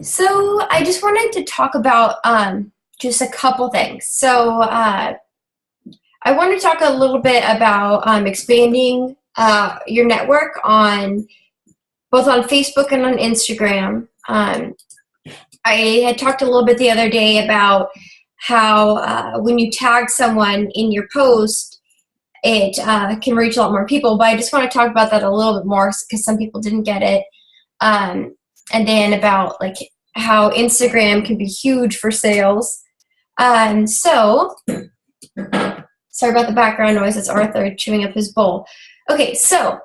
So I just wanted to talk about just a couple things. I want to talk a little bit about expanding your network on both on Facebook and on Instagram. I had talked a little bit the other day about how when you tag someone in your post, it can reach a lot more people. But I just want to talk about that a little bit more because some people didn't get it. And then about like how Instagram can be huge for sales. Sorry about the background noise. It's Arthur chewing up his bowl. Okay, so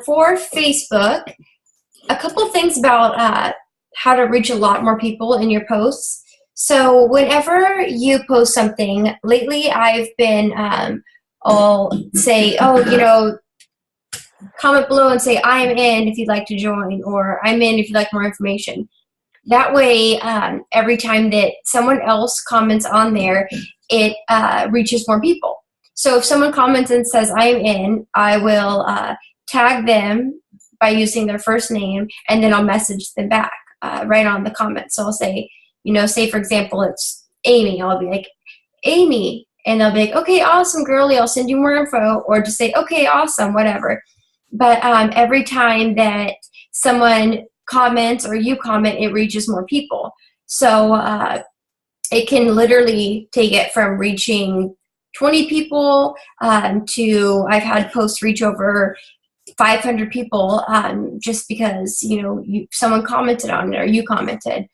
for Facebook, a couple of things about how to reach a lot more people in your posts. So whenever you post something, lately I've been, I'll say, comment below and say, I am in if you'd like to join, or I'm in if you'd like more information. That way, every time that someone else comments on there, it reaches more people. So if someone comments and says, I am in, I will tag them by using their first name, and then I'll message them back right on the comment. So I'll say, say for example, it's Amy. I'll be like, Amy. And they'll be like, okay, awesome, girly, I'll send you more info. Or just say, okay, awesome, whatever. But every time that someone comments or you comment, it reaches more people. So it can literally take it from reaching 20 people to I've had posts reach over 500 people just because, someone commented on it or you commented.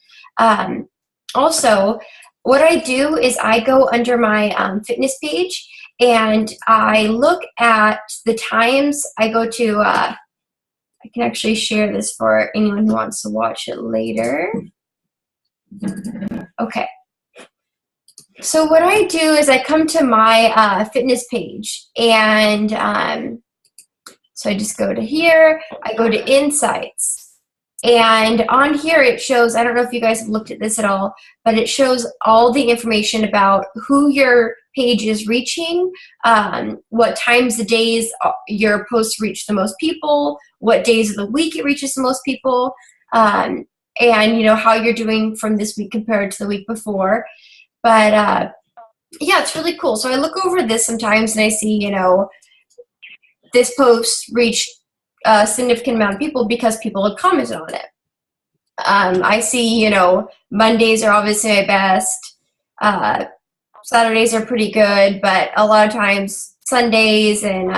Also, what I do is I go under my fitness page and I look at the times I go to, I can actually share this for anyone who wants to watch it later. Okay. So what I do is I come to my fitness page and so I just go to here, I go to Insights. And on here it shows, I don't know if you guys have looked at this at all, but it shows all the information about who your page is reaching, what times the days your posts reach the most people, what days of the week it reaches the most people, and how you're doing from this week compared to the week before. But yeah, it's really cool. So I look over this sometimes and I see, this post reached a significant amount of people because people have commented on it. I see, Mondays are obviously my best. Saturdays are pretty good, but a lot of times Sundays and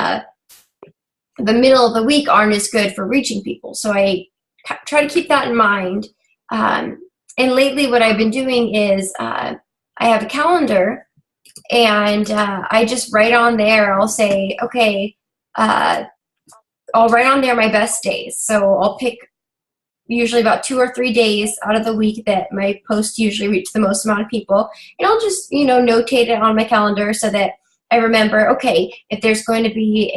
the middle of the week aren't as good for reaching people. So I try to keep that in mind. And lately what I've been doing is I have a calendar and I just write on there, I'll say, okay, I'll write on there my best days. So I'll pick usually about 2 or 3 days out of the week that my posts usually reach the most amount of people. And I'll just, notate it on my calendar so that I remember, okay, if there's going to be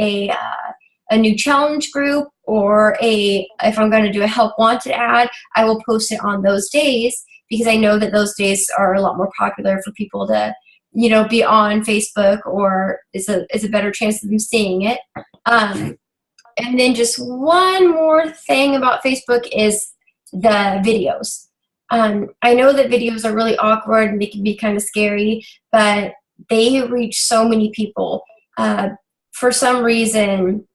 a new challenge group or if I'm going to do a help wanted ad, I will post it on those days because I know that those days are a lot more popular for people to, be on Facebook, or it's a better chance of them seeing it. And then just one more thing about Facebook is the videos. I know that videos are really awkward and they can be kind of scary, but they reach so many people. For some reason,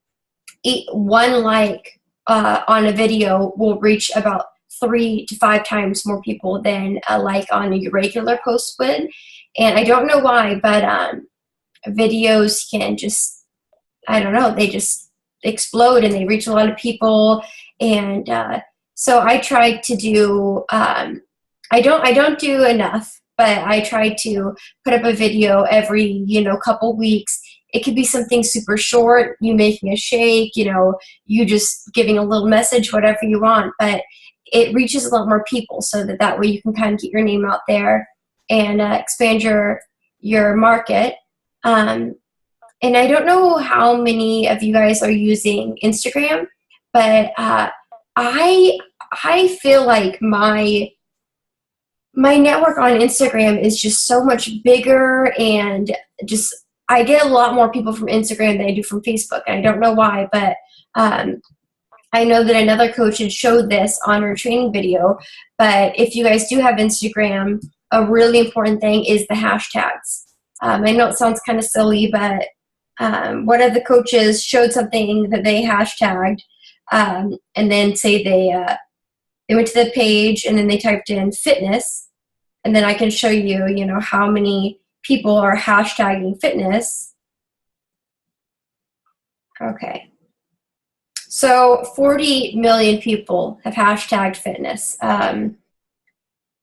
one like on a video will reach about 3 to 5 times more people than a like on a regular post would. And I don't know why, but videos can just, I don't know, they just explode and they reach a lot of people. And so I try to do, I don't do enough, but I try to put up a video every, couple weeks. It could be something super short, you making a shake, you just giving a little message, whatever you want, but it reaches a lot more people so that way you can kind of get your name out there and expand your market. And I don't know how many of you guys are using Instagram, but I feel like my network on Instagram is just so much bigger, and just I get a lot more people from Instagram than I do from Facebook. And I don't know why, but I know that another coach had showed this on her training video, but if you guys do have Instagram, a really important thing is the hashtags. I know it sounds kind of silly, but one of the coaches showed something that they hashtagged, and then say they went to the page and then they typed in fitness, and then I can show you, you know, how many people are hashtagging fitness. Okay. So 40 million people have hashtagged fitness.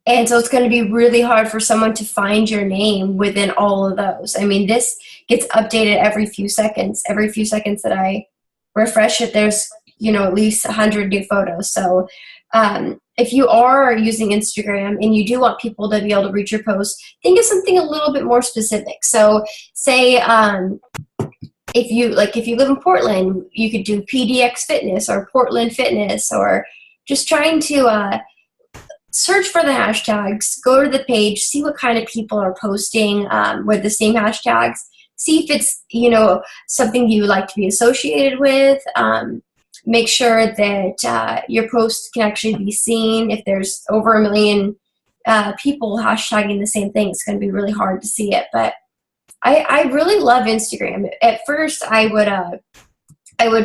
And so it's going to be really hard for someone to find your name within all of those. I mean, this gets updated every few seconds. Every few seconds that I refresh it, there's, you know, at least 100 new photos. So if you are using Instagram and you do want people to be able to read your post, think of something a little bit more specific. So say if you live in Portland, you could do PDX Fitness or Portland Fitness, or just trying to search for the hashtags, go to the page, see what kind of people are posting with the same hashtags, see if it's, you know, something you would like to be associated with. Make sure that your post can actually be seen. If there's over 1 million people hashtagging the same thing, it's going to be really hard to see it. But I really love Instagram. At first, I would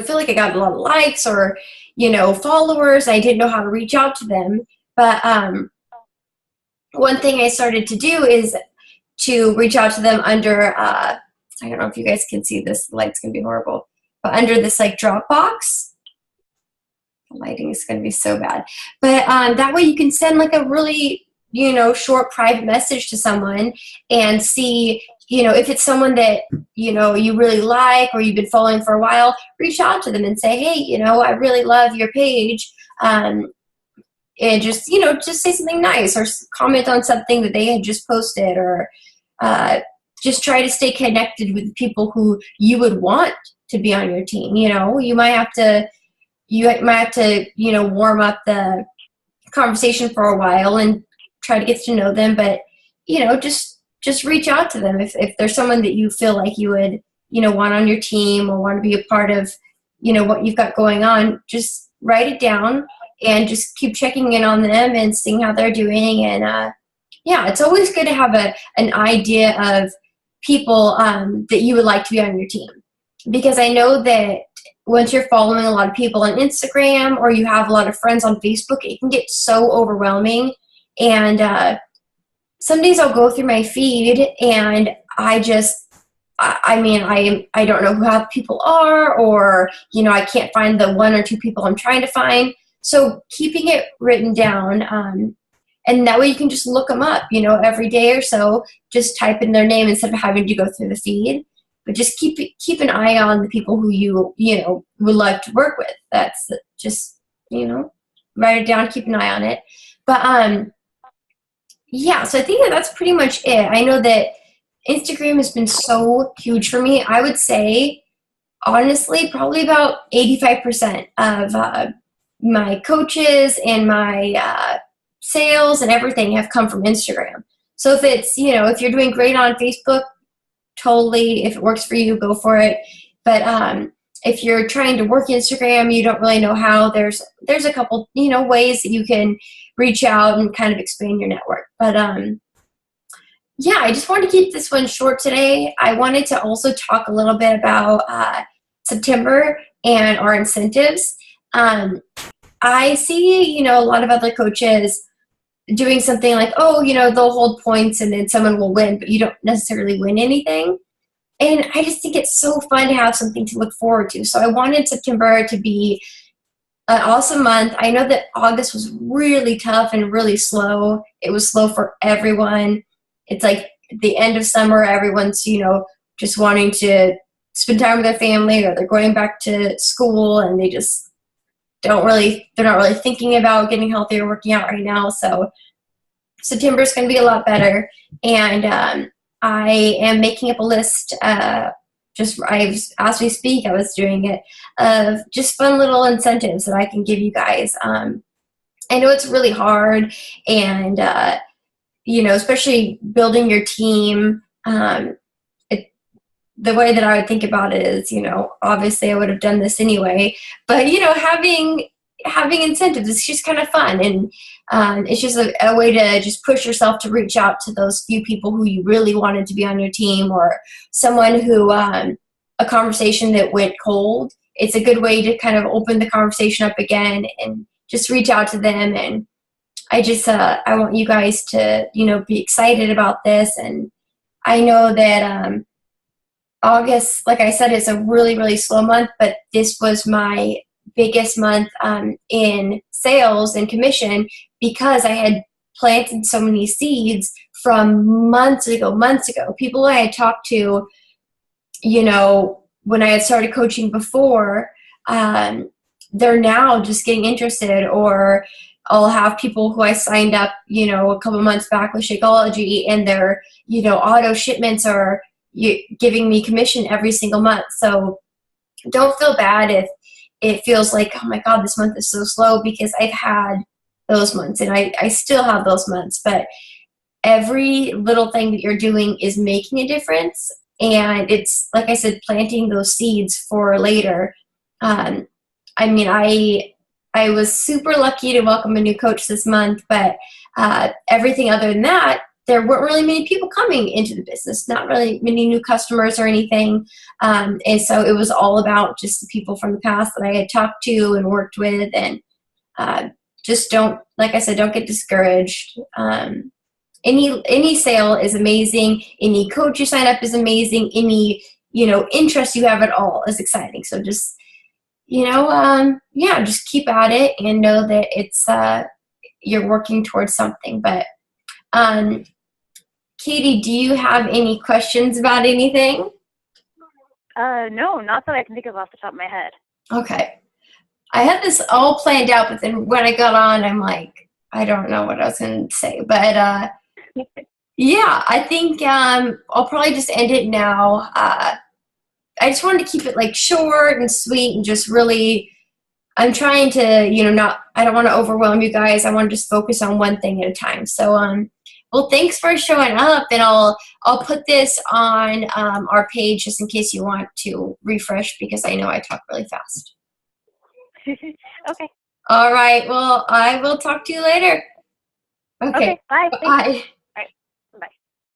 feel like I got a lot of likes or, you know, followers. I didn't know how to reach out to them. But one thing I started to do is to reach out to them under, I don't know if you guys can see this, the light's going to be horrible, but under this like Dropbox. The lighting is going to be so bad. But that way you can send like a really, you know, short private message to someone and see, you know, if it's someone that, you know, you really like or you've been following for a while, reach out to them and say, hey, you know, I really love your page. And just, you know, just say something nice or comment on something that they had just posted, or just try to stay connected with people who you would want to be on your team. You know, you might have to, you know, warm up the conversation for a while and try to get to know them. But, you know, just reach out to them. If there's someone that you feel like you would, you know, want on your team or want to be a part of, you know, what you've got going on, just write it down and just keep checking in on them and seeing how they're doing. And yeah, it's always good to have an idea of people that you would like to be on your team. Because I know that once you're following a lot of people on Instagram or you have a lot of friends on Facebook, it can get so overwhelming. And some days I'll go through my feed and I don't know who half people are, or, you know, I can't find the 1 or 2 people I'm trying to find. So keeping it written down, and that way you can just look them up, you know, every day or so, just type in their name instead of having to go through the feed. But just keep an eye on the people who you know, would like to work with. That's just, you know, write it down, keep an eye on it. But yeah, so I think that's pretty much it. I know that Instagram has been so huge for me. I would say, honestly, probably about 85% of my coaches and my sales and everything have come from Instagram. So if it's, you know, if you're doing great on Facebook, totally, if it works for you, go for it. But if you're trying to work Instagram, you don't really know how, there's a couple, you know, ways that you can reach out and kind of expand your network. But yeah, I just wanted to keep this one short today. I wanted to also talk a little bit about September and our incentives. I see, you know, a lot of other coaches doing something like, oh, you know, they'll hold points and then someone will win, but you don't necessarily win anything. And I just think it's so fun to have something to look forward to. So I wanted September to be an awesome month. I know that August was really tough and really slow. It was slow for everyone. It's like the end of summer, everyone's, you know, just wanting to spend time with their family, or they're going back to school and they just they're not really thinking about getting healthy or working out right now. So September is going to be a lot better. And I am making up a list, as we speak, I was doing it, of just fun little incentives that I can give you guys. I know it's really hard, and you know, especially building your team. the way that I would think about it is, obviously I would have done this anyway, but having incentives, it's just kind of fun. And it's just a way to just push yourself to reach out to those few people who you really wanted to be on your team, or someone who, a conversation that went cold. It's a good way to kind of open the conversation up again and just reach out to them. And I want you guys to, be excited about this. And I know that, August, like I said, is a really, really slow month, but this was my biggest month in sales and commission because I had planted so many seeds from months ago. People I had talked to, when I had started coaching before, they're now just getting interested. Or I'll have people who I signed up, a couple months back with Shakeology, and their, auto shipments are giving me commission every single month. So don't feel bad if it feels like, oh my God, this month is so slow, because I've had those months and I still have those months. But every little thing that you're doing is making a difference. And it's, like I said, planting those seeds for later. I was super lucky to welcome a new coach this month, but everything other than that, there weren't really many people coming into the business, not really many new customers or anything. And so it was all about just the people from the past that I had talked to and worked with. And just don't, like I said, don't get discouraged. Any sale is amazing. Any coach you sign up is amazing. Any, interest you have at all is exciting. So just, just keep at it and know that it's, you're working towards something. But, Katie, do you have any questions about anything? No, not that I can think of off the top of my head. Okay. I had this all planned out, but then when I got on, I'm like, I don't know what I was going to say. But, yeah, I think I'll probably just end it now. I just wanted to keep it like short and sweet and just really, I'm trying to, I don't want to overwhelm you guys. I want to just focus on one thing at a time. So, well, thanks for showing up, and I'll put this on our page just in case you want to refresh, because I know I talk really fast. Okay. All right. Well, I will talk to you later. Okay. Bye. Bye.